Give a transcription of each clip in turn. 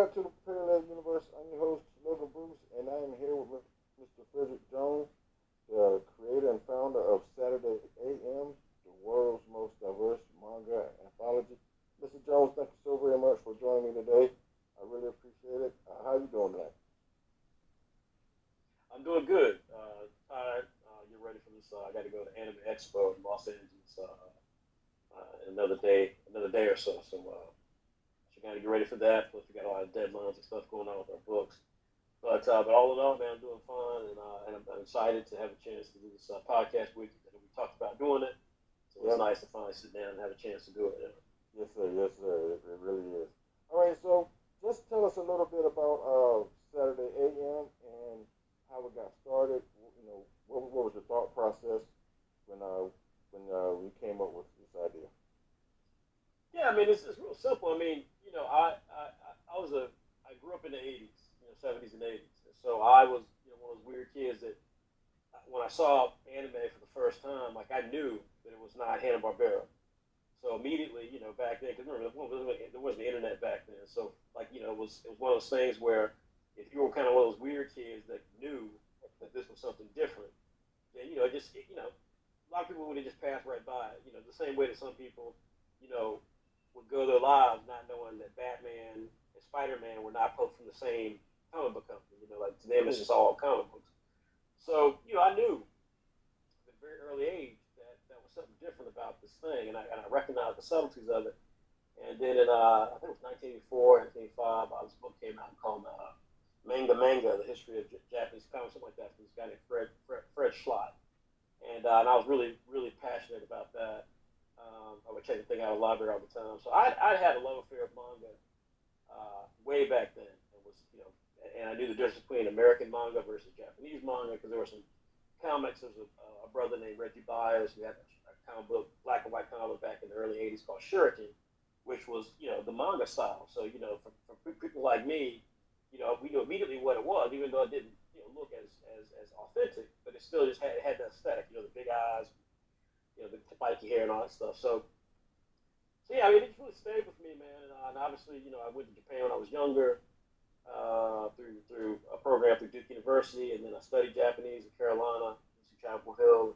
back to the Parallel Universe. I'm your host, Logan Bruce, and I am here with Mr. Frederick Jones, the creator and founder of Saturday AM, the world's most diverse manga anthology. Mr. Jones, thank you so very much for joining me today. I really appreciate it. How are you doing today? I'm doing good. Tired. Get ready for this. I got to go to Anime Expo in Los Angeles another day or so. So got to get ready for that. Plus, we got a lot of deadlines and stuff going on with our books. But all in all, man, I'm doing fine, and I'm excited to have a chance to do this podcast with you. We talked about doing it, so it's Yep. nice to finally sit down and have a chance to do it. Yes, sir. Yes, sir. It really is. All right. So just tell us a little bit about Saturday AM and how it got started. You know, what was the thought process when we came up with this idea? Yeah, I mean, it's real simple. I mean, I was I grew up in the '80s, 70s and '80s, and so I was, one of those weird kids that when I saw anime for the first time, like I knew that it was not Hanna Barbera. So immediately, back then, because remember there wasn't the internet back then, so like it was one of those things where if you were kind of one of those weird kids that knew that this was something different, then a lot of people would have just passed right by it. The same way that some people, you know, would go their lives not knowing that Batman and Spider Man were not both from the same comic book company. Like to them, it's just all comic books. So I knew at a very early age that that was something different about this thing, and I recognized the subtleties of it. And then in I think it was 1984, 1985, this book came out called Manga, the history of Japanese comics, something like that, from this guy named Fred Schlott. And I was really, really passionate about that. I would check the thing out of the library all the time. So I had a love affair of manga way back then. It was, and I knew the difference between American manga versus Japanese manga because there were some comics. There was a brother named Reggie Byers who had a comic book, black and white comic book back in the early '80s called Shuriken, which was, the manga style. So, for people like me, we knew immediately what it was, even though it didn't, look as authentic, but it still just had that aesthetic, the big eyes, the spiky hair and all that stuff. So yeah, I mean, it really stayed with me, man. And obviously, I went to Japan when I was younger, through a program through Duke University, and then I studied Japanese in Carolina, UC Chapel Hill,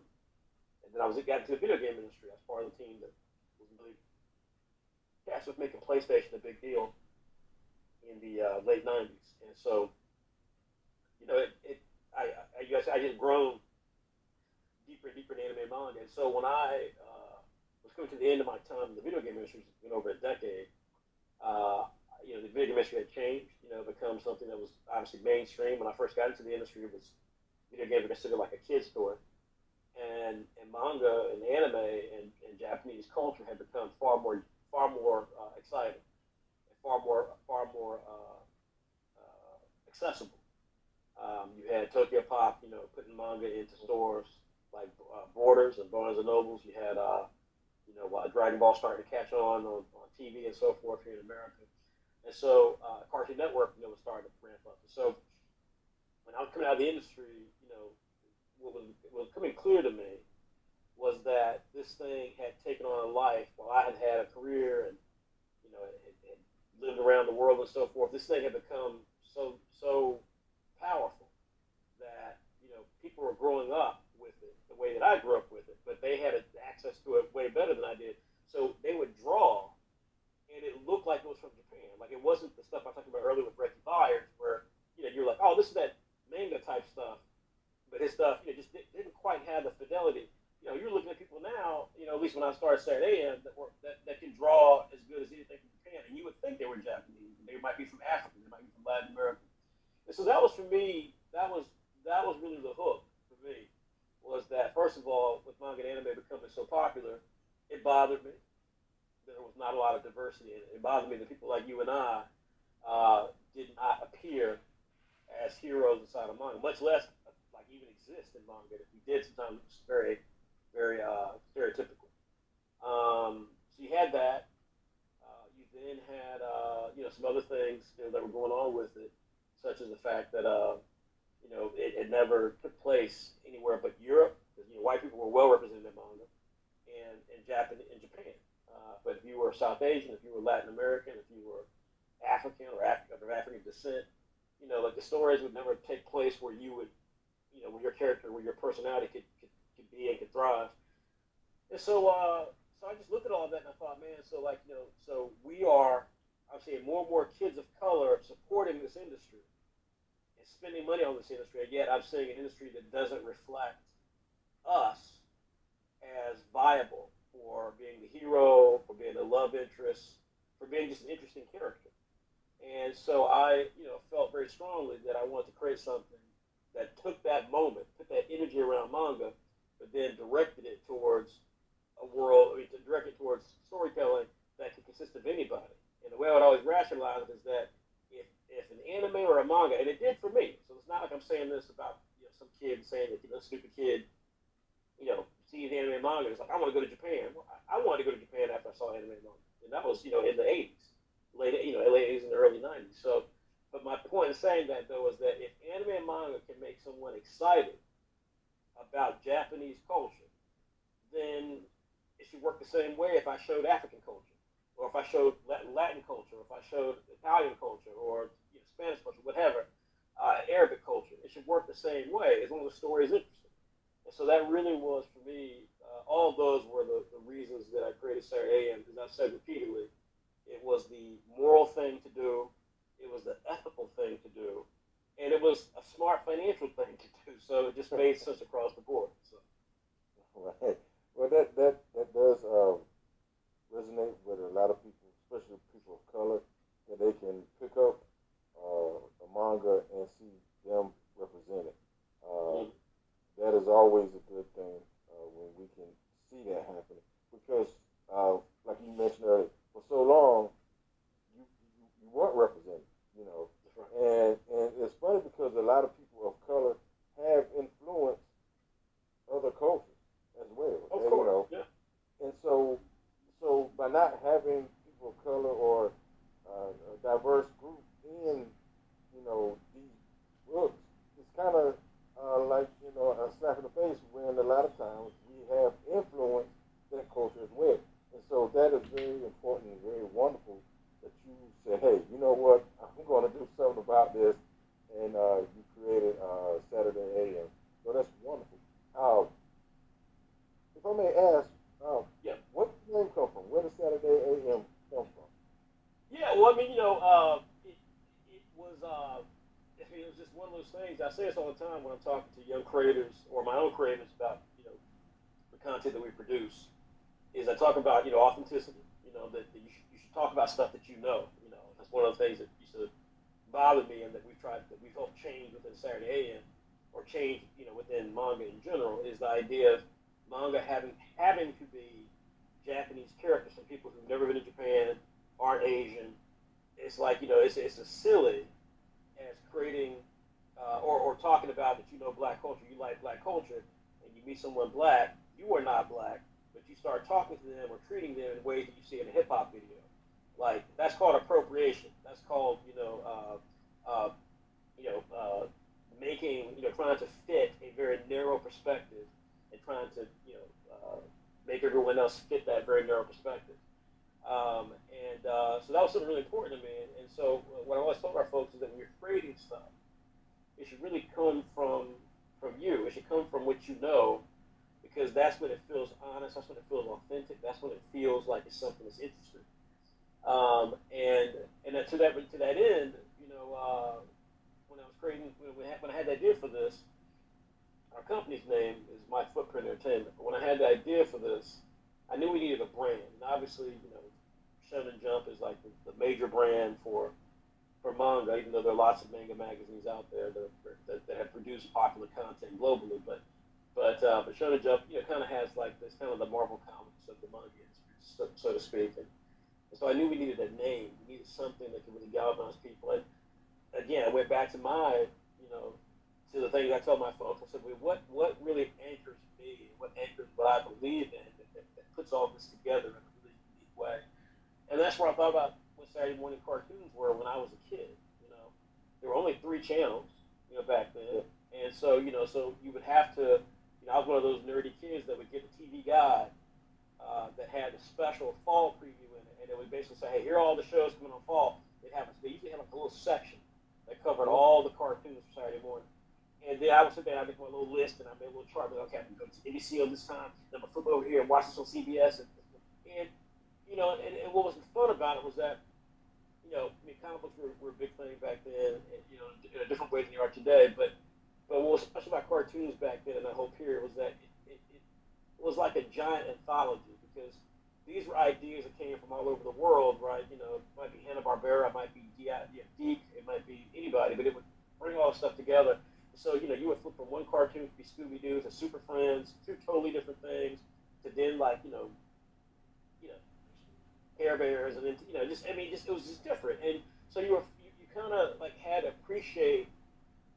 and then got into the video game industry. I was part of the team that was really tasked with making PlayStation a big deal in the late '90s, and so I just grown deeper and deeper in anime and manga. And so when I was coming to the end of my time in the video game industry, it's been over a decade, the video game industry had changed, become something that was obviously mainstream. When I first got into the industry, it was video games were considered like a kid's toy. And manga and anime and Japanese culture had become far more exciting and far more accessible. You had Tokyo Pop, putting manga into stores like Borders and Barnes and Nobles. You had, Dragon Ball starting to catch on TV and so forth here in America. And so Cartoon Network, was starting to ramp up. And so when I was coming out of the industry, what was coming clear to me was that this thing had taken on a life while I had a career and, had lived around the world and so forth. This thing had become so powerful that people were growing up with it the way that I grew up with it, but they had access to it way better than I did. So they would draw, and it looked like it was from Japan. Like it wasn't the stuff I talked about earlier with Reggie Byers, where you're like, oh, this is that manga type stuff, but his stuff just didn't quite have the fidelity. You're looking at people now, at least when I started Saturday AM, that can draw as good as anything from Japan, and you would think they were Japanese. They might be from Africa, they might be from Latin America. And so that was for me. That was really the hook for me. Was that first of all, with manga and anime becoming so popular, it bothered me that there was not a lot of diversity in it. It bothered me that people like you and I did not appear as heroes inside of manga, much less like even exist in manga. If we did, sometimes it's very, very stereotypical. So you had that. You then had some other things that were going on with it, such as the fact that it never took place anywhere but Europe, because white people were well represented in manga, and Japan in Japan. But if you were South Asian, if you were Latin American, if you were African or of African descent. Like the stories would never take place where you would, where your character, where your personality could be and could thrive. And so I just looked at all of that and I thought, man, so like, so we are, I'm seeing more and more kids of color supporting this industry and spending money on this industry, and yet I'm seeing an industry that doesn't reflect us as viable for being the hero, for being the love interest, for being just an interesting character. And so I, felt very strongly that I wanted to create something that took that moment, took that energy around manga, but then directed it towards a world, to direct it towards storytelling that could consist of anybody. And the way I would always rationalize it is that if an anime or a manga, and it did for me, so it's not like I'm saying this about some kid saying that stupid kid, sees anime and manga. It's like I want to go to Japan. Well, I wanted to go to Japan after I saw anime and manga, and that was in the '80s, late '80s and the early '90s. So, but my point in saying that though is that if anime and manga can make someone excited about Japanese culture, then it should work the same way if I showed African culture, or if I showed Latin culture, or if I showed Italian culture, or Spanish culture, whatever, Arabic culture. It should work the same way as long as the story is interesting. And so that really was for me. All of those were the reasons that I created Saturday AM, because I've said repeatedly, it was the moral thing to do, it was the ethical thing to do, and it was a smart financial thing to do. So it just made sense across the board. So. Right. Well, that does resonate with a lot of people, especially people of color, that they can pick up a manga and see them represented. Uh, that is always a good thing when we can see that happening, because, like you mentioned earlier, for so long you weren't represented, Right. and it's funny because a lot of people of color have influenced other cultures as well. Of and, course, yeah. And so by not having people of color or a diverse group in, these books, it's kind of like, a slap in the face when a lot of times we have influenced that culture as well. And so that is very important and very wonderful that you said, hey, you know what, I'm going to do something about this, and you created Saturday AM. So that's wonderful. If I may ask, Yeah. where did the name come from? Where did Saturday AM come from? Yeah, well, I mean, it was, it was just one of those things. I say this all the time when I'm talking to young creators or my own creators about, the content that we produce. Is I talk about, authenticity. That you should talk about stuff that you know. That's one of the things that used to bother me, and that we've helped change within Saturday AM, or change, within manga in general, is the idea of manga having to be Japanese characters from people who've never been to Japan, aren't Asian. It's like, it's as silly as creating or talking about that black culture, you like black culture, and you meet someone black, you are not black, but you start talking to them or treating them in ways that you see in a hip hop video. Like, that's called appropriation. That's called, making, trying to fit a very narrow perspective, and trying to, make everyone else fit that very narrow perspective. So that was something really important to me. And so what I always tell our folks is that when you're creating stuff, it should really come from you. It should come from what you know, because that's when it feels honest. That's when it feels authentic. That's when it feels like it's something that's interesting. And to that end, when I was creating, when I had the idea for this, our company's name is My Footprint Entertainment. But when I had the idea for this, I knew we needed a brand. And obviously, Shonen Jump is like the major brand for manga, even though there are lots of manga magazines out there that have produced popular content globally. But Shonen Jump, kind of has like this kind of the Marvel comics of the manga industry, so to speak. And so I knew we needed a name. We needed something that could really galvanize people. And again, I went back to to the things I tell my folks. I said, well, what really anchors me? What anchors what I believe in that puts all this together in a really unique way? And that's where I thought about what Saturday morning cartoons were when I was a kid. There were only 3 channels, back then. And so, so you would have to, I was one of those nerdy kids that would get the TV Guide that had a special fall preview in it, and it would basically say, hey, here are all the shows coming on fall. They used little section that covered all the cartoons for Saturday morning. And then I would sit there and I make my little list and I made a little chart. Like, okay, I'm going to go to NBC on this time. Then I'm going to flip over here and watch this on CBS. And and what was fun about it was that, comic books were a big thing back then, and, in a different way than they are today. But what was special about cartoons back then in that whole period was that it was like a giant anthology because these were ideas that came from all over the world, right? It might be Hanna-Barbera, it might be Deke, it might be anybody, but it would bring all this stuff together. So, you would flip from one cartoon to be Scooby-Doo to Super Friends, two totally different things, to then Care Bears, and then it was just different, and so you kind of like had to appreciate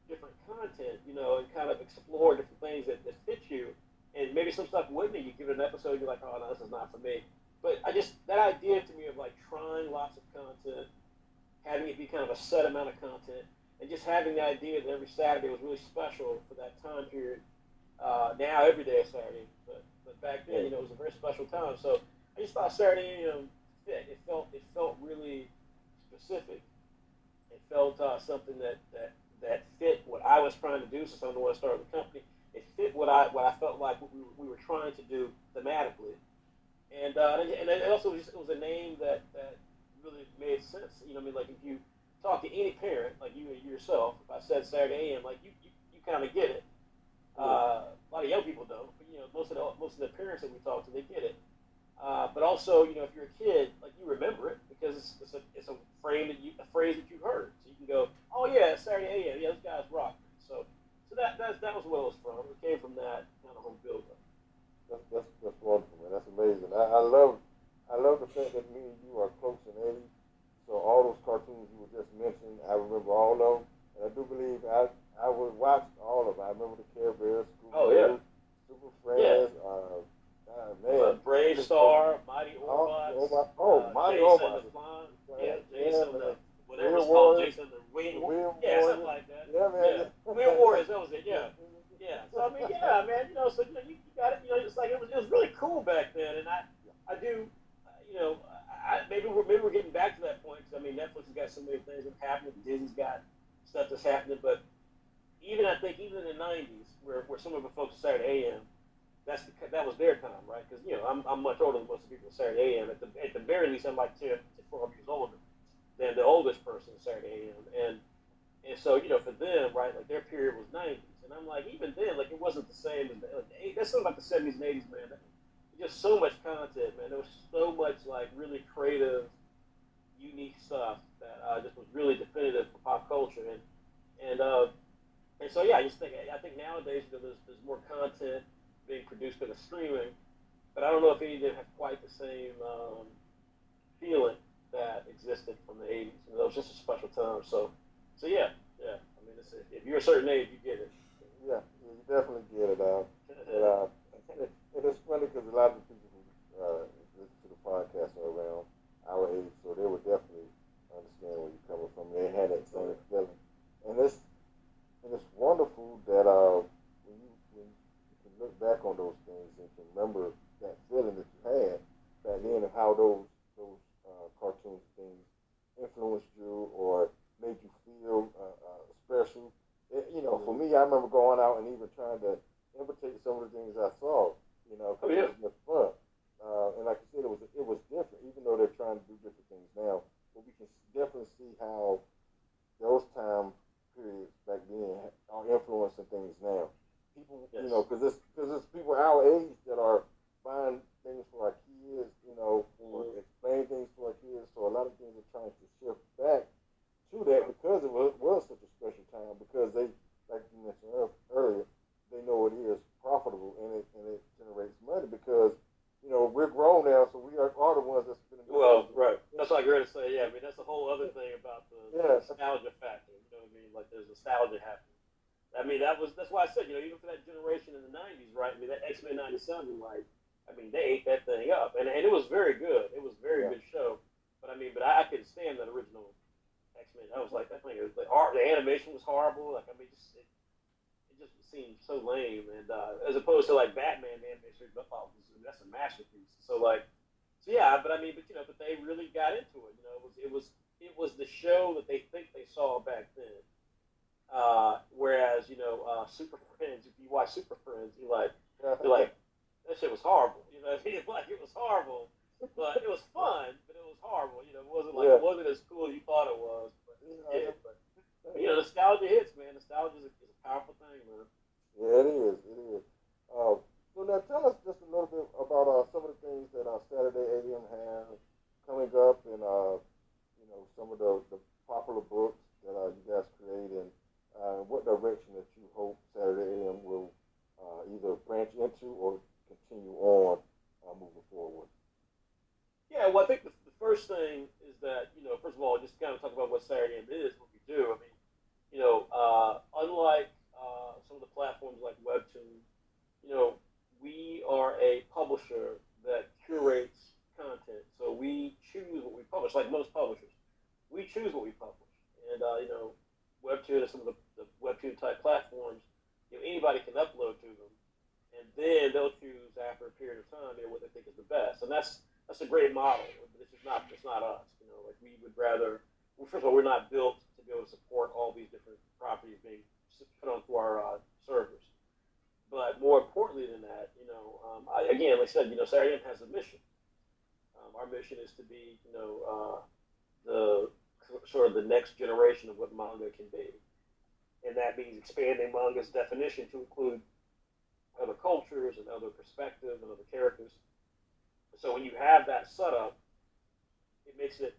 different content, and kind of explore different things that fit you, and maybe some stuff wouldn't. You give it an episode, you're like, oh no, this is not for me. But that idea to me of like trying lots of content, having it be kind of a set amount of content, and just having the idea that every Saturday was really special for that time period. Now every day is Saturday, but back then, it was a very special time. So I just thought Saturday, fit. It felt really specific. It felt something that fit what I was trying to do. Since I'm the one that started the company, it fit what I felt like what we were trying to do thematically, and it also it was a name that really made sense. Like if you talk to any parent, like you yourself, if I said Saturday AM, like you kind of get it. A lot of young people don't, but most of the parents that we talk to, they get it. But also, if you're a kid, like you remember it because it's a phrase that you heard, so you can go, oh yeah, it's Saturday AM, yeah, those guys rock. So that was where it was from. It came from that kind of whole build up. That's wonderful, man. That's amazing. I love the fact that me and you are close in age. So all those cartoons you were just mentioning, I remember all of them, and I do believe I would watch all of them. I remember the Care Bears, Oh yeah, Scooby-Doo, Super Friends, man. Brave Star, Mighty Orbots, Mighty Jason Orbots. the Flying, Jason man. whatever it's Wheel called, Warriors. Jason the Wing, Wheel yeah, Warriors. something like that. Yeah, man. Yeah, Wheel Warriors, that was it. Yeah. So I mean, yeah, man. So you got it. It's like it was really cool back then, and I do, maybe we're getting back to that point because I mean Netflix has got so many things that happening. Disney's got stuff that's happening, but I think even in the '90s, where some of the folks at Saturday AM, that was their time, right? Because I'm much older than most of the people at Saturday AM. At the very least, I'm like 10 to 12 years older than the oldest person at Saturday AM, and so for them, right, like their period was '90s, and I'm like even then, like it wasn't the same as that's something like the '70s and '80s, man. Just so much content, man. There was so much like really creative, unique stuff that just was really definitive for pop culture, and so yeah, I think nowadays there's more content being produced in the streaming, but I don't know if any of them have quite the same feeling that existed from the '80s. It was just a special time. So yeah. I mean, if you're a certain age, you get it. Yeah, you definitely get it. And it's funny because a lot of the people who listen to the podcast are around our age, so they would definitely understand where you're coming from. They had that same feeling, and it's wonderful that when you can look back on those things and can remember that feeling that you had back then and how those cartoon things influenced you or made you feel special. For me, I remember going out and even trying to imitate some of the things I saw. Because it was much fun. And like you said, it was different, even though they're trying to do different things now. But we can definitely see how those time periods back then are influencing things now. People, yes. Because it's people our age that are buying things for our kids, or explain things to our kids. So a lot of things are trying to shift back to that because it was such a special time. Because they, like you mentioned earlier, they know it is profitable and it generates money because we're grown now, so we are the ones that's spending. Well, right. That's what I heard to say. Yeah, I mean that's the whole other thing about the nostalgia factor. You know what I mean? Like there's nostalgia happening. I mean that's why I said even for that generation in the '90s, right? I mean that X-Men '97, like I mean they ate that thing up, and it was very good. It was a very good show. But I couldn't stand that original X-Men. I was like that thing. The animation was horrible. Like I mean it just seemed so lame, and as opposed to like Batman, the animation, that's a masterpiece. So yeah, but they really got into it. It was the show that they think they Super Friends. If you watch Super Friends, you're like, that shit was horrible. You know, what I mean? Like it was horrible, but it was fun. But it was horrible. You know, yeah, it wasn't as cool as you thought it was. But yeah, yeah, but nostalgia hits, man. Nostalgia is a powerful thing, man. yeah, it is. It is. So now tell us just a little bit about some of the things that Saturday AM has coming up, and some of the popular books that you guys create, and what direction that you hope Saturday AM will either branch into or continue on moving forward. Yeah, well, I think the first thing is that first of all, just kind of talk about what Saturday M is, what we do. I mean, unlike some of the platforms like Webtoon, you know, we are a publisher that curates content. So we choose what we publish, like most publishers. We choose what we publish, and Webtoon and some of the Webtoon type platforms, anybody can upload to them, and then they'll choose after a period of time, what they think is the best, and that's a great model. But it's not us. Like we would rather. Well, first of all, we're not built to be able to support all these different properties being put onto our servers. But more importantly than that, again, like I said, Saturday Night has a mission. Our mission is to be, the sort of the next generation of what manga can be, and that means expanding manga's definition to include other cultures and other perspectives and other characters. So when you have that set up, it makes it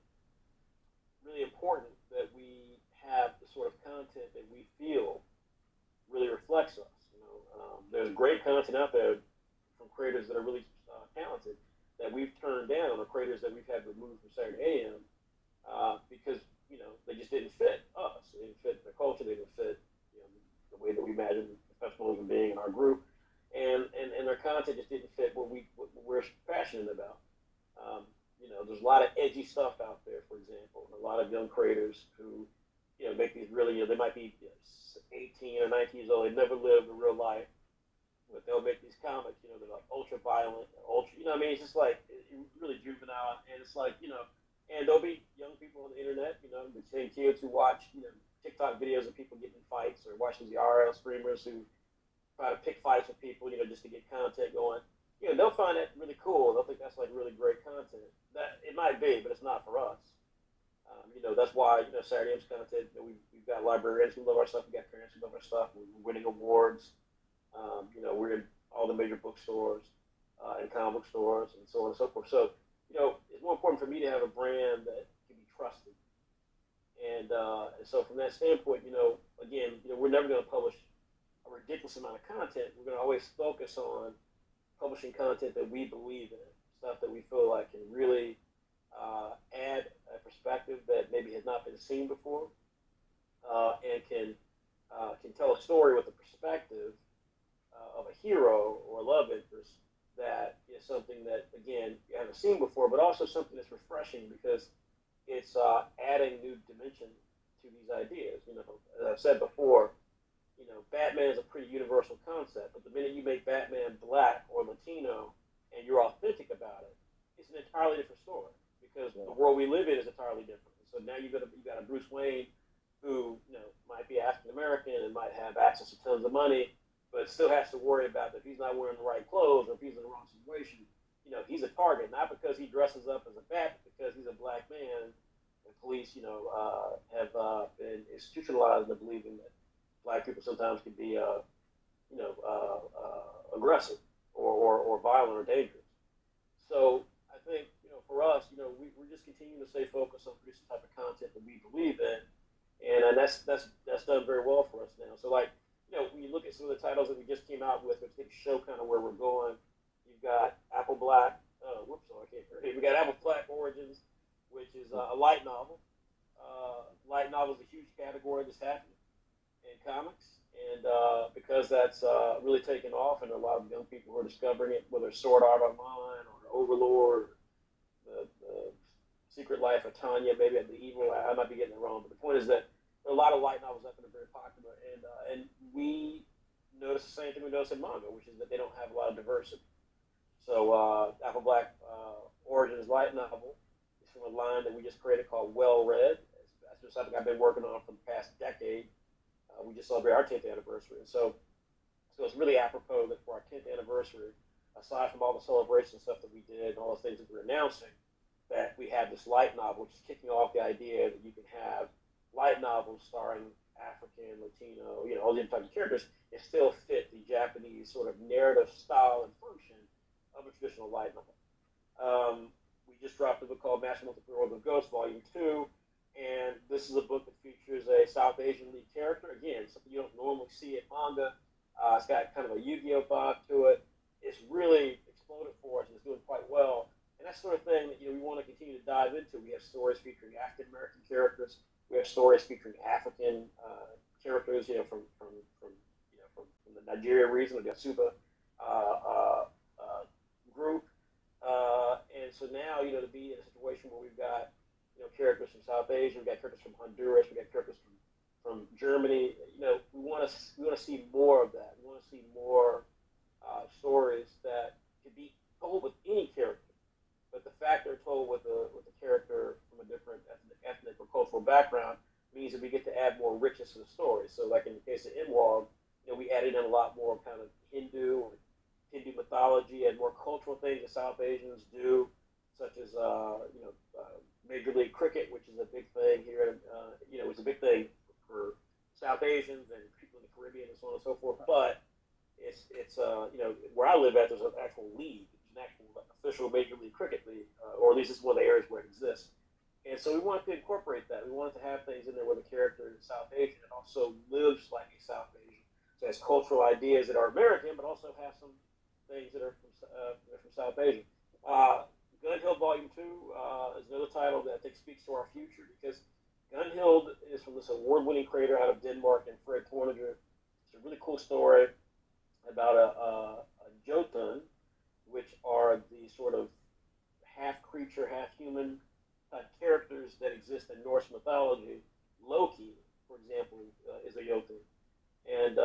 really important that we have the sort of content that we feel really reflects us. There's great content out there from creators that are really talented that we've turned down, or creators that we've had removed from Saturday AM because they just didn't fit us. They didn't fit the culture. They didn't fit the way that we imagine professionalism being in our group, and their content just didn't fit what we're passionate about. There's a lot of edgy stuff out there, for example, and a lot of young creators who make these really they might be 18 or 19 years old. They've never lived a real life, but they'll make these comics. They're like ultra violent, ultra. What I mean, it's just like really juvenile, and it's like and there'll be young people on the internet. The same kids who watch TikTok videos of people getting in fights, or watching the RL streamers who try to pick fights with people, just to get content going. They'll find that really cool. They'll think that's like really great content. That it might be, but it's not for us. That's why Saturday M's content. We've got librarians who love our stuff. We got parents who love our stuff. We're winning awards. We're in all the major bookstores and comic book stores and so on and so forth. So it's more important for me to have a brand that can be trusted. And so from that standpoint, again, we're never going to publish a ridiculous amount of content. We're going to always focus on publishing content that we believe in, stuff that we feel like can really add a perspective that maybe has not been seen before, and can tell a story with a perspective of a hero or a love interest that is something that, again, you haven't seen before, but also something that's refreshing because it's adding new dimension to these ideas. As I've said before, Batman is a pretty universal concept, but the minute you make Batman black or Latino and you're authentic about it, it's an entirely different story because the world we live in is entirely different. So now you've got a Bruce Wayne who might be African American and might have access to tons of money, but still has to worry about if he's not wearing the right clothes or if he's in the wrong situation. He's a target, not because he dresses up as a bat, but because he's a black man. The police, have been institutionalized into believing that black people sometimes can be, aggressive or violent or dangerous. So I think, for us, we're just continuing to stay focused on producing the type of content that we believe in, and that's done very well for us now. So like, when you look at some of the titles that we just came out with, which show kind of where we're going, you've got Apple Black. I can't read. We got Apple Black Origins, which is a light novel. Light novel is a huge category that's happening in comics, and because that's really taken off, and a lot of young people who are discovering it, whether it's Sword Art Online or Overlord, the Secret Life of Tanya, maybe the Evil. I might be getting it wrong, but the point is that there are a lot of light novels out there that are very popular, and we notice the same thing we notice in manga, which is that they don't have a lot of diversity. So Apple Black Origins light novel is from a line that we just created called Well Read. That's just something I've been working on for the past decade. We just celebrated our 10th anniversary, and so it's really apropos that for our 10th anniversary, aside from all the celebration stuff that we did and all the things that we're announcing, that we have this light novel, which is kicking off the idea that you can have light novels starring African, Latino, all the types of characters, and still fit the Japanese sort of narrative style and function of a traditional light novel. We just dropped a book called Master Multiplayer World of Ghosts, Volume 2, and this is a book that features a South Asian lead character. Again, something you don't normally see in manga. It's got kind of a Yu-Gi-Oh vibe to it. It's really exploded for us and it's doing quite well. And that's the sort of thing that we want to continue to dive into. We have stories featuring African American characters. We have stories featuring African characters, from the Nigeria region, the Yasuba group. And so now, to be in a situation where we've got characters from South Asia, we've got characters from Honduras, we've got characters from Germany. We want to see more of that. We want to see more stories that could be told with any character, but the fact they're told with a character from a different ethnic or cultural background means that we get to add more richness to the story. So, like in the case of Inwald, we added in a lot more kind of Hindu mythology and more cultural things that South Asians do, such as Major League Cricket, which is a big thing here. It's a big thing for South Asians and people in the Caribbean and so on and so forth. But it's where I live at, there's an actual league, an actual official Major League Cricket league, or at least it's one of the areas where it exists. And so we wanted to incorporate that. We wanted to have things in there where the character is South Asian and also lives like a South Asian. So it has cultural ideas that are American, but also have some things that are from South Asia. Gunhild Volume 2 is another title that I think speaks to our future because Gunhild is from this award-winning creator out of Denmark and Fred Torninger. It's a really cool story about a Jotun, which are the sort of half creature, half human characters that exist in Norse mythology. Loki, for example, is a Jotun, and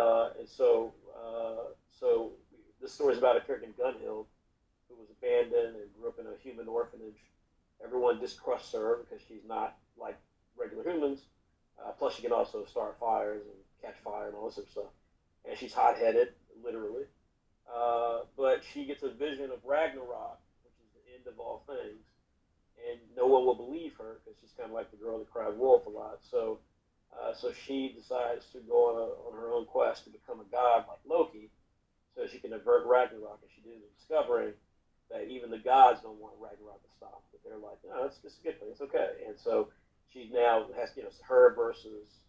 so this story is about a character named Gunhild who was abandoned and grew up in a human orphanage. Everyone distrusts her because she's not like regular humans. Plus, she can also start fires and catch fire and all this sort of stuff. And she's hot-headed, literally. But she gets a vision of Ragnarok, which is the end of all things. And no one will believe her because she's kind of like the girl that cried wolf a lot. So she decides to go on her own quest to become a god like Loki so she can avert Ragnarok. And she did discovering that even the gods don't want Ragnarok to stop. But they're like, no, it's a good thing. It's okay. And so she now has, her versus,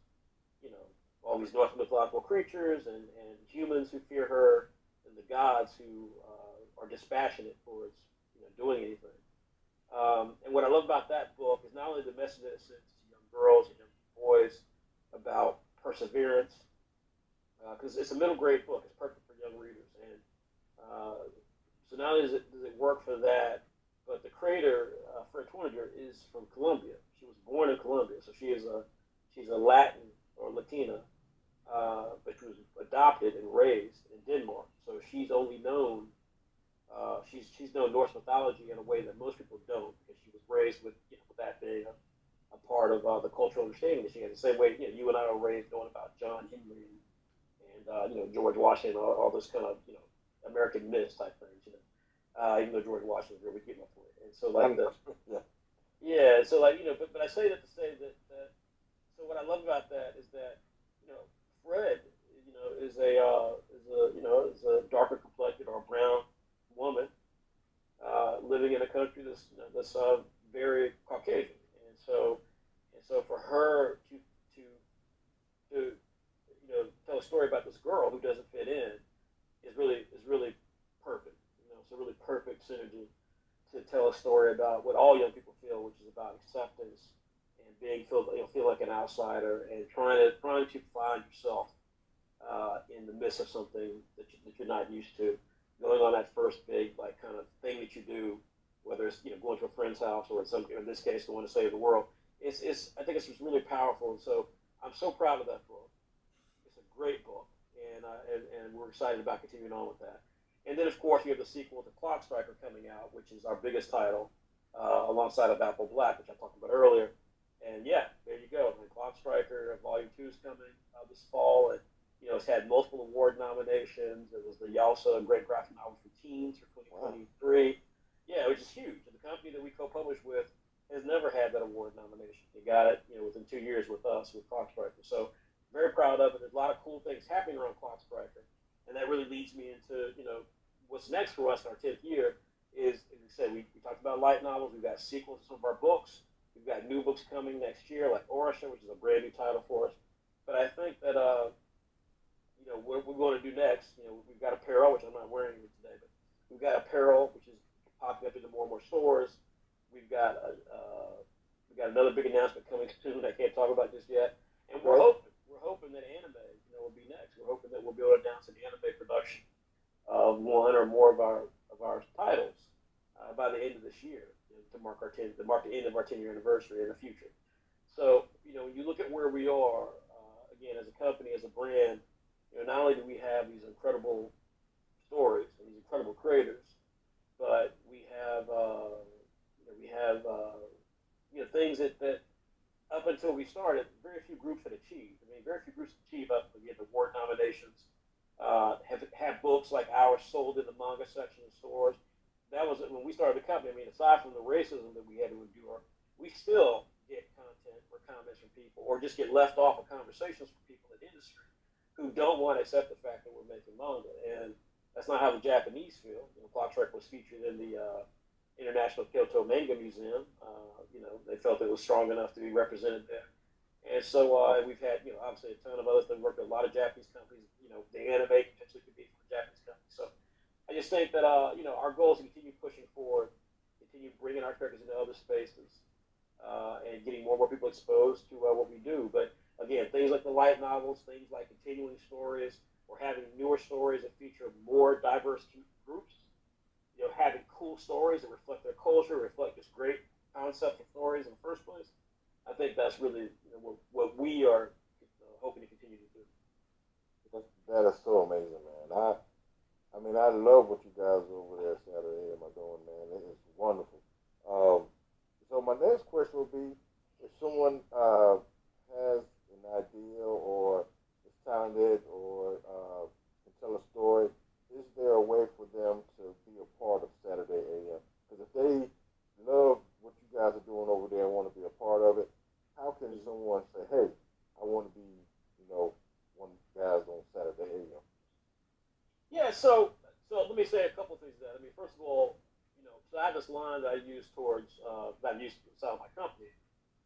all these Norse mythological creatures and humans who fear her and the gods who are dispassionate towards, doing anything. And what I love about that book is not only the message that it sends to young girls and young boys about perseverance, because it's a middle grade book. It's perfect for young readers. And so not only does it work for that, but the creator, Fred Torninger, is from Colombia. She was born in Colombia, so she's a Latin or Latina, but she was adopted and raised in Denmark. So she's only known she's known Norse mythology in a way that most people don't, because she was raised with that being a part of the cultural understanding that she had. The same way you and I were raised knowing about John Henry and George Washington, all this kind of American myths type things. Even though George Washington was really getting up for it, and so but I say that to say that so what I love about that is that Fred is a darker complected or brown woman living in a country that's very Caucasian, and so for her to tell a story about this girl who doesn't fit in is really perfect. It's a really perfect synergy to tell a story about what all young people feel, which is about acceptance and being feel like an outsider and trying to find yourself in the midst of something that you're not used to. Going on that first big kind of thing that you do, whether it's going to a friend's house or in this case going to save the world. I think it's just really powerful, and so I'm so proud of that book. It's a great book, and we're excited about continuing on with that. And then, of course, we have the sequel to Clock Striker coming out, which is our biggest title, alongside of Apple Black, which I talked about earlier. And yeah, there you go. And Clock Striker Volume 2 is coming this fall, it's had multiple award nominations. It was the YALSA Great Graphic Novel for Teens for Wow. 2023. Yeah, which is huge. And the company that we co-published with has never had that award nomination. They got it, within 2 years with us with Clockspriker. So very proud of it. There's a lot of cool things happening around Clockspriker, and that really leads me into what's next for us in our 10th year. Is, as we said, we talked about light novels. We've got sequels to some of our books. We've got new books coming next year, like Orisha, which is a brand new title for us. But I think that what we're going to do next, we've got apparel, which I'm not wearing today, but we've got apparel, which is popping up into more and more stores. We've got another big announcement coming soon. I can't talk about just yet, and we're hoping that anime, will be next. We're hoping that we'll be able to announce an anime production of one or more of our titles by the end of this year, to mark the end of our 10-year anniversary in the future. So when you look at where we are, again, as a company, as a brand, not only do we have these incredible stories and these incredible creators, but things that up until we started, very few groups had achieved. I mean, very few groups achieve up again award nominations. Have books like ours sold in the manga section of stores. That was when we started the company. I mean, aside from the racism that we had to endure, we still get content or comments from people, or just get left off of conversations from people in the industry who don't want to accept the fact that we're making manga. And that's not how the Japanese feel. Clockstrike was featured in the International Kyoto Manga Museum. They felt it was strong enough to be represented there. And so we've had, obviously a ton of others that worked with a lot of Japanese companies. The anime potentially could be from a Japanese company. So I just think that, our goal is to continue pushing forward, continue bringing our characters into other spaces, and getting more and more people exposed to what we do. But again, things like the light novels, things like continuing stories, or having newer stories that feature more diverse groups, having cool stories that reflect their culture, reflect this great concept of stories in the first place. I think that's really what we are hoping to continue to do. That is so amazing, man. I mean, I love what you guys over there at Saturday AM are doing, man. It is wonderful. So my next question would be, if someone has an idea or is talented or can tell a story, is there a way for them to be a part of Saturday AM? Because if they love what you guys are doing over there and want to be a part of it, how can someone say, hey, I want to be, one of the guys on Saturday AM? Yeah, so let me say a couple of things to that. I mean, first of all, so I have this line that I use that I've used inside my company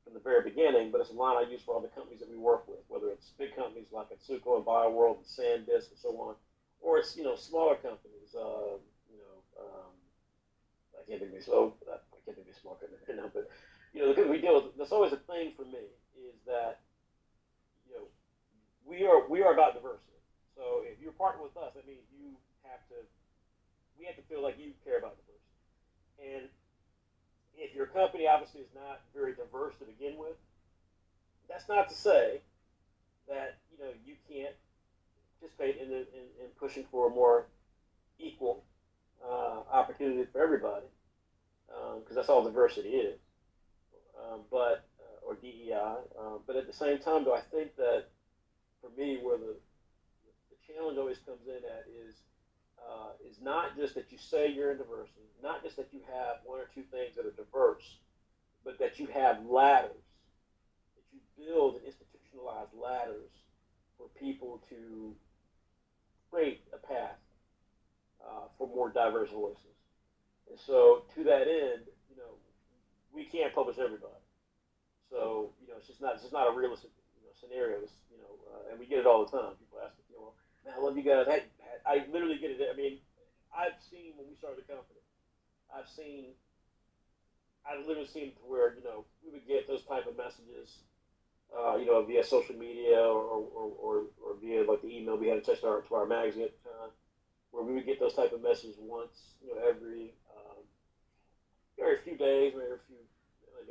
from the very beginning, but it's a line I use for all the companies that we work with, whether it's big companies like Atsuko and BioWorld and SanDisk and so on, or it's, smaller companies, I can't think of a small company right now, but, because we deal with, that's always a thing for me, is that, we are about diversity. So if you're partnering with us, that means we have to feel like you care about diversity. And if your company obviously is not very diverse to begin with, that's not to say that you can't participate in pushing for a more equal opportunity for everybody, because that's all diversity is. Or DEI. But at the same time, though, I think that for me, where the challenge always comes in at is not just that you say you're in diversity, not just that you have one or two things that are diverse, but that you have ladders, that you build and institutionalize ladders for people to create a path for more diverse voices. And so, to that end, we can't publish everybody. So, it's just not a realistic scenario. And we get it all the time. People ask me, man, I love you guys. I literally get it. I mean, I've seen when we started the company, I've literally seen to where, we would get those type of messages, via social media or via like the email we had attached to our magazine at the time, where we would get those type of messages once, every few days, maybe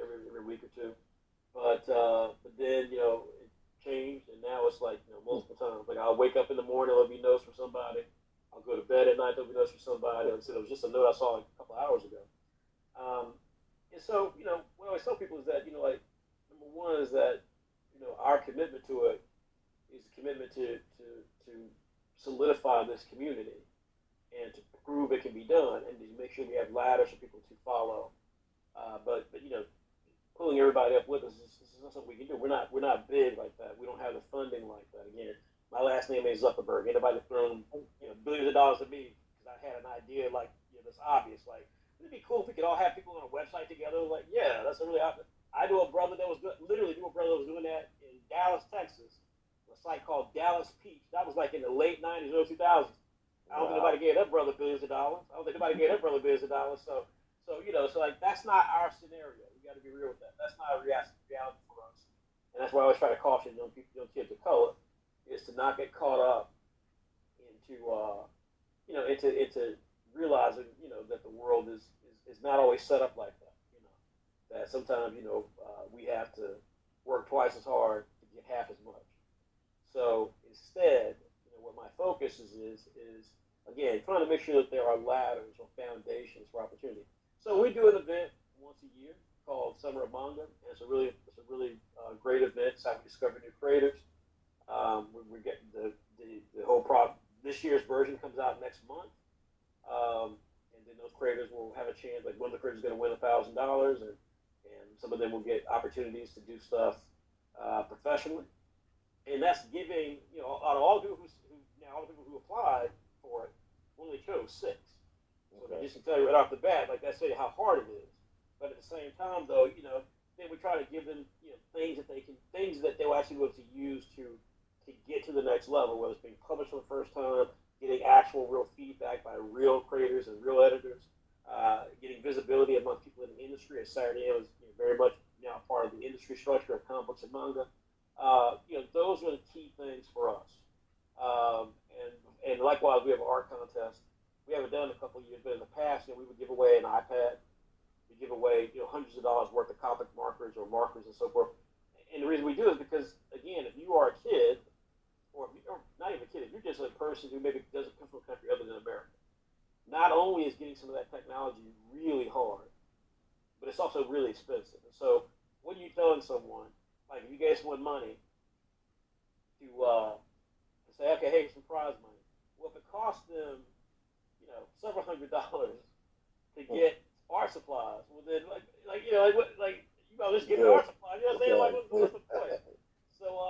every week or two. But then, it changed, and now it's like, multiple times. Like, I'll wake up in the morning, there'll be notes from somebody. I'll go to bed at night, there'll be notes from somebody. Like I said, it was just a note I saw like a couple hours ago. And so, what I always tell people is that, like, number one is that, our commitment to it is a commitment to solidify this community and to prove it can be done, and to make sure we have ladders for people to follow. But you know, pulling everybody up with us is not something we can do. We're not big like that. We don't have the funding like that. Again, my last name is Zuckerberg. Anybody thrown billions of dollars at me because I had an idea like that's obvious. Like it'd be cool if we could all have people on a website together. Like yeah, that's a really obvious. I knew a brother that was literally knew a brother that was doing that in Dallas, Texas. A site called Dallas Peach. That was like in the late '90s, early 2000s. I don't think nobody gave that brother billions of dollars. I don't think nobody gave that brother billions of dollars. So like that's not our scenario. We got to be real with that. That's not a reality for us. And that's why I always try to caution young people, young kids of color, is to not get caught up into into realizing that the world is not always set up like that. That sometimes we have to work twice as hard to get half as much. So instead, what my focus is again trying to make sure that there are ladders or foundations for opportunity. So we do an event once a year called Summer of Manga, and it's a really great event. It's how we discover new creators. We're getting the whole product. This year's version comes out next month, and then those creators will have a chance. Like one of the creators is going to win $1,000, and some of them will get opportunities to do stuff professionally. And that's giving out of all the people all the people who applied for it, we only chose 6. So okay. Just to tell you right off the bat, like that's how hard it is. But at the same time, though, then we try to give them things that they will actually be able to use to get to the next level, whether it's being published for the first time, getting actual real feedback by real creators and real editors, getting visibility among people in the industry. As Saturday is very much now part of the industry structure of comic books and manga. Those are the key things for us. And likewise, we have an art contest. We haven't done it in a couple of years, but in the past, we would give away an iPad. We give away hundreds of dollars worth of comic markers or markers and so forth. And the reason we do it is because, again, if you are a kid, or not even a kid, if you're just a person who maybe doesn't come from a country other than America, not only is getting some of that technology really hard, but it's also really expensive. And so, what are you telling someone? Like, if you gave someone money to say, okay, hey, some prize money. Well, if it costs them, several $100s to get art supplies, well then, just give me art supplies. You know what I'm saying? Like, what's the point? So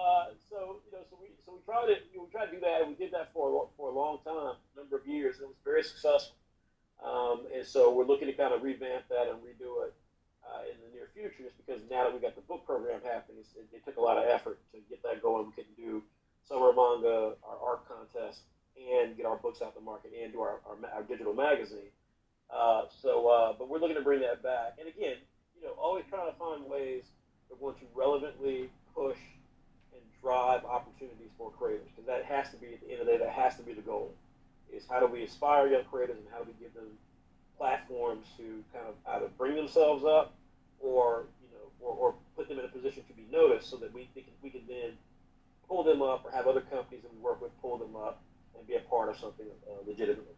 we tried it. We tried to do that. We did that for a long time, a number of years, and it was very successful. And so we're looking to kind of revamp that and redo it in the near future, just because now that we got the book program happening, it took a lot of effort to get that going. We couldn't do Summer Manga, our art contest, and get our books out the market and do our digital magazine. But we're looking to bring that back. And again, always trying to find ways that want to relevantly push and drive opportunities for creators, because that has to be, at the end of the day, that has to be the goal. Is how do we inspire young creators and how do we give them platforms to kind of either bring themselves up or put them in a position to be noticed, so that we can then pull them up, or have other companies that we work with pull them up and be a part of something legitimately.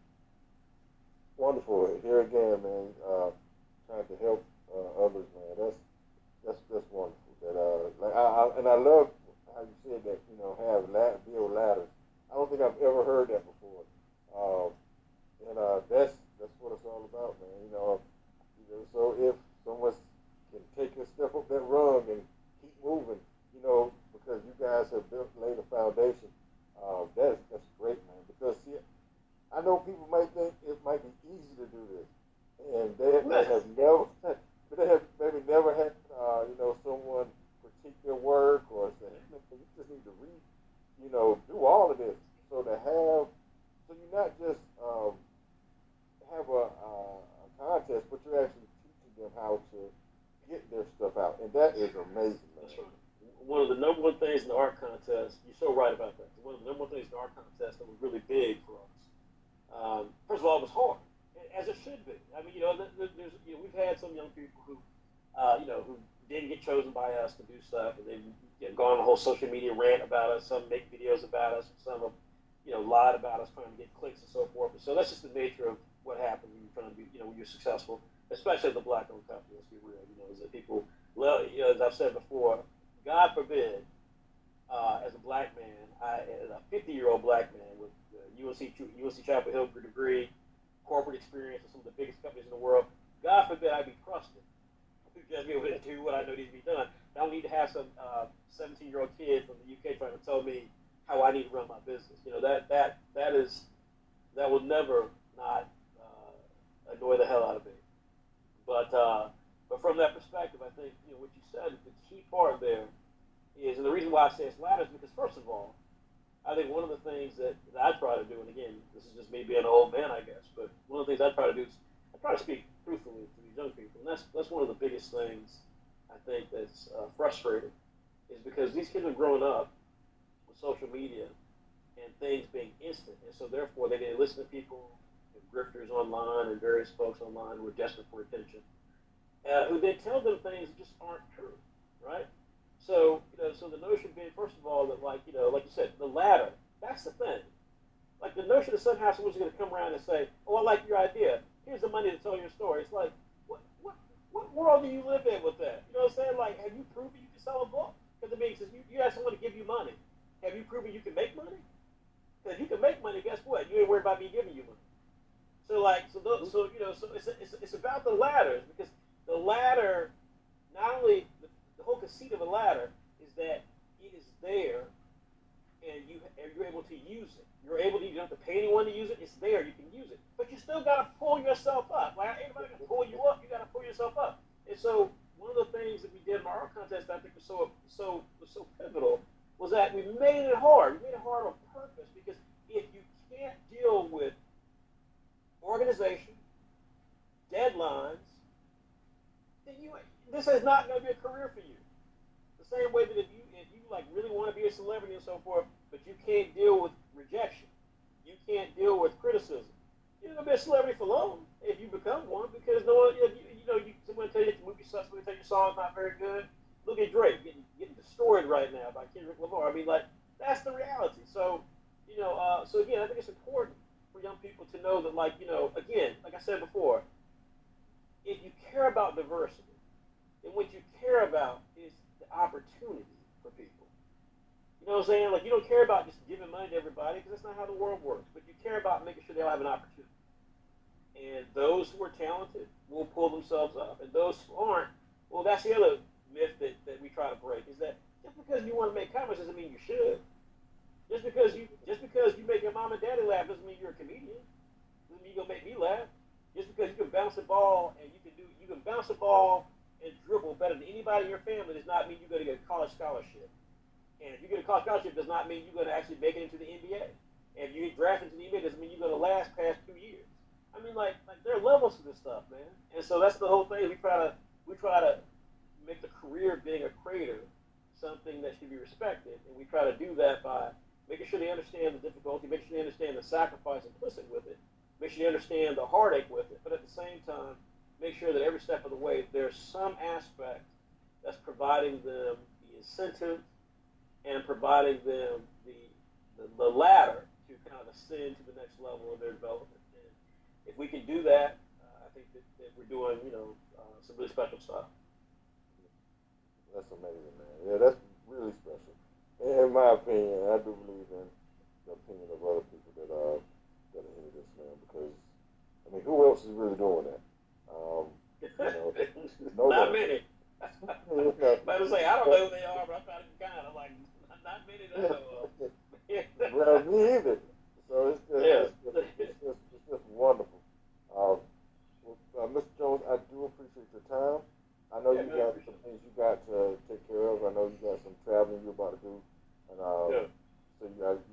Wonderful. Here again, man, trying to help others, man. That's wonderful. That I love how you said that. Build ladders. I don't think I've ever heard that before. That's what it's all about, man. So if someone can take a step up that rung and keep moving, because you guys have laid a foundation, that's great, man. Because see, I know people might think it might be easy to do this, and they have never, but they have maybe never had, someone critique their work or say, hey, you just need to do all of this. So you're not just have a contest, but you're actually teaching them how to get their stuff out, and that is amazing. That's right. One of the number one things in the art contest, you're so right about that. One of the number one things in the art contest that was really big for us. First of all, it was hard, as it should be. I mean, we've had some young people who didn't get chosen by us to do stuff, and they've gone on a whole social media rant about us. Some make videos about us, and some have, lied about us trying to get clicks and so forth. So that's just the nature of what happens when you're trying to be, when you're successful, especially as a black-owned company. Let's be real. Is that people, as I've said before, God forbid, as a black man, as a 50-year-old black man with UNC Chapel Hill degree, corporate experience with some of the biggest companies in the world. God forbid I be crusted. To just be able to do what I know needs to be done. I don't need to have some 17-year-old kid from the UK trying to tell me how I need to run my business. You know that will never not annoy the hell out of me. But from that perspective, I think what you said, the key part there is, and the reason why I say it's latter is because first of all, I think one of the things that I try to do, and again, this is just me being an old man, I guess, but one of the things I try to do is I try to speak truthfully to these young people, and that's one of the biggest things I think that's frustrating, is because these kids are growing up with social media and things being instant, and so therefore they listen to people, grifters online and various folks online who are desperate for attention, who then tell them things that just aren't true, right? So, so the notion being, first of all, that like you said, the latter, that's the thing. Like the notion that somehow someone's going to come around and say, "Oh, I like your idea. Here's the money to tell your story." It's like, what world do you live in with that? You know what I'm saying? Like, have you proven you can sell a book? Because it means you ask someone to give you money. Have you proven you can make money? Because if you can make money, guess what? You ain't worried about me giving you money. So about the ladders, because the ladder, not only the whole conceit of a ladder is that it is there and you're able to use it. You don't have to pay anyone to use it. It's there. You can use it, but you still got to pull yourself up. Like anybody can pull you up. You got to pull yourself up. And so one of the things that we did in our art contest that I think was so pivotal was that we made it hard. We made it hard on purpose because if you can't deal with organization, deadlines, then this is not going to be a career for you. The same way that if you like really want to be a celebrity and so forth, but you can't deal with rejection, you can't deal with criticism, you're going to be a celebrity for long if you become one, because no one, someone tell you the movie sucks, someone tell you your song's not very good. Look at Drake getting destroyed right now by Kendrick Lamar. I mean, like that's the reality. So so again, I think it's important for young people to know that, like again, like I said before, if you care about diversity, then what you care about is the opportunity for people. You know what I'm saying? Like you don't care about just giving money to everybody because that's not how the world works. But you care about making sure they all have an opportunity. And those who are talented will pull themselves up, and those who aren't, well, that's the other myth that we try to break, is that just because you want to make comments doesn't mean you should. Just because you make your mom and daddy laugh doesn't mean you're a comedian. Doesn't mean you're gonna make me laugh. Just because you can bounce a ball and you can bounce a ball and dribble better than anybody in your family does not mean you're gonna get a college scholarship. And if you get a college scholarship does not mean you're gonna actually make it into the NBA. And if you get drafted into the NBA doesn't mean you're gonna last past 2 years. I mean, like there are levels to this stuff, man. And so that's the whole thing. We try to make the career of being a creator something that should be respected, and we try to do that by making sure they understand the difficulty, making sure they understand the sacrifice implicit with it, make sure they understand the heartache with it, but at the same time, make sure that every step of the way there's some aspect that's providing them the incentive and providing them the ladder to kind of ascend to the next level of their development. And if we can do that, I think that we're doing some really special stuff. That's amazing, man. Yeah, that's really special. In my opinion, I do believe in the opinion of other people that are into this, man. Because I mean, who else is really doing that? Not many. You know, But I say I don't know who they are, but I'm trying to be kind. I'm like, not many that I know of. well, me either. So it's just wonderful. Mr. Jones, I do appreciate your time. I know you got some things you got to take care of. I know you got some traveling you're about to do, and so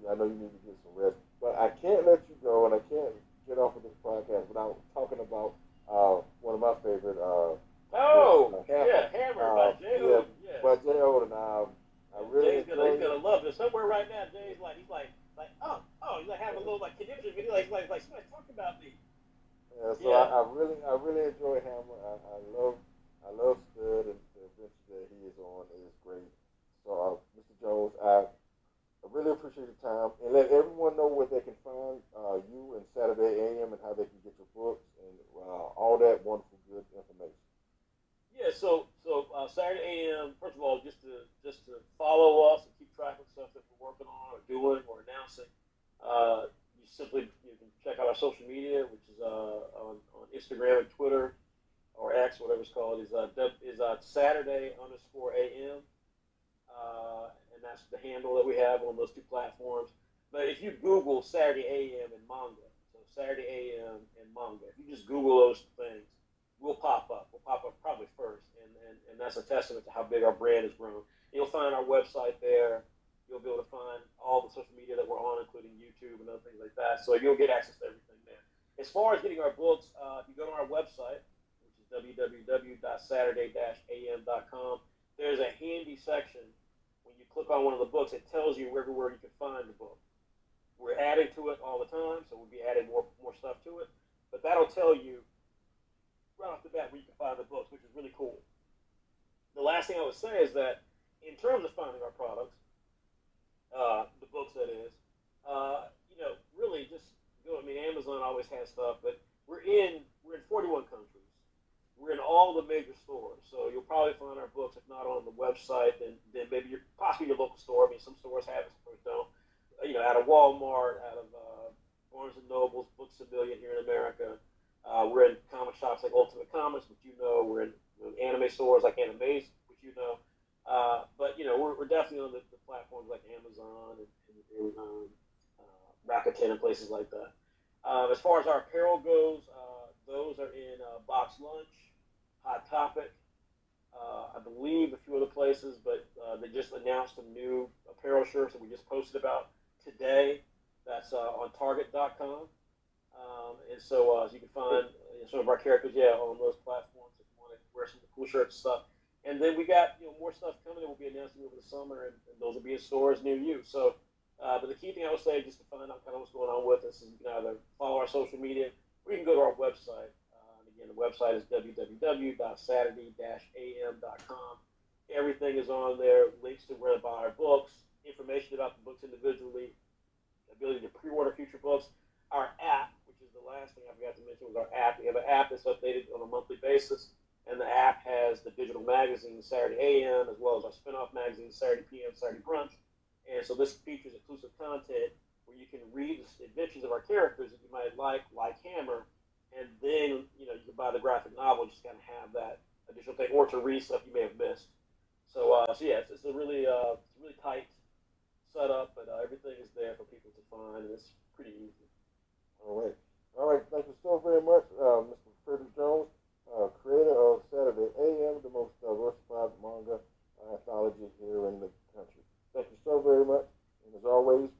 I know you need to get some rest. But I can't let you go, and I can't get off of this podcast without talking about one of my favorite. Hammer by J. Odin. Yeah, by J. Odin. I really he's gonna love it. Somewhere right now, Jay's like he's like he's like having a little like conniption video, like somebody's talking about me. Yeah, so I really enjoy Hammer. I love Stud, and the adventure that he is on is great. So, Mr. Jones, I really appreciate your time, and let everyone know where they can find you and Saturday AM and how they can get your books and all that wonderful good information. Yeah, so Saturday AM. First of all, just to follow us and keep track of social media, which is on Instagram and Twitter or X, whatever it's called, is Saturday underscore AM, and that's the handle that we have on those two platforms. But if you Google Saturday AM and Manga, so Saturday AM and Manga, if you just Google those things, we'll pop up. We'll pop up probably first, and that's a testament to how big our brand has grown. You'll find our website there. You'll be able to find all the social media that we're on, including YouTube and other things like that. So you'll get access to everything there. As far as getting our books, if you go to our website, which is www.saturday-am.com, there's a handy section. When you click on one of the books, it tells you everywhere you can find the book. We're adding to it all the time, so we'll be adding more stuff to it. But that'll tell you right off the bat where you can find the books, which is really cool. The last thing I would say is that in terms of finding our products, the books that is, really just go. I mean, Amazon always has stuff, but we're in 41 countries. We're in all the major stores, so you'll probably find our books. If not on the website, then maybe possibly your local store. I mean, some stores have it, some stores don't. Out of Walmart, out of Barnes and Nobles, Books A Million here in America. We're in comic shops like Ultimate Comics, which we're in anime stores like Animes, which but we're definitely on the platforms like Amazon and Rakuten and places like that. As far as our apparel goes, those are in Box Lunch, Hot Topic, I believe a few other places, but they just announced some new apparel shirts that we just posted about today. That's on Target.com. And so you can find some of our characters, on those platforms if you want to wear some cool shirts and stuff. And then we got more stuff coming that we'll be announcing over the summer, and those will be in stores near you. So, but the key thing I would say, just to find out kind of what's going on with us, is you can either follow our social media, or you can go to our website. Again, the website is www.saturday-am.com. Everything is on there, links to where to buy our books, information about the books individually, ability to pre-order future books. Our app, which is the last thing I forgot to mention, was our app. We have an app that's updated on a monthly basis, and the app has the digital magazine, Saturday AM, as well as our spin-off magazine, Saturday PM, Saturday Brunch. And so this features exclusive content where you can read the adventures of our characters that you might like Hammer, and then you can buy the graphic novel and just kind of have that additional thing, or to read stuff you may have missed. So it's a really tight setup, but everything is there for people to find, and it's pretty easy. All right. Thank you so very much, Mr. Frederick Jones, creator of Saturday AM, the most diversified manga anthology here in the country. Thank you so very much, and as always,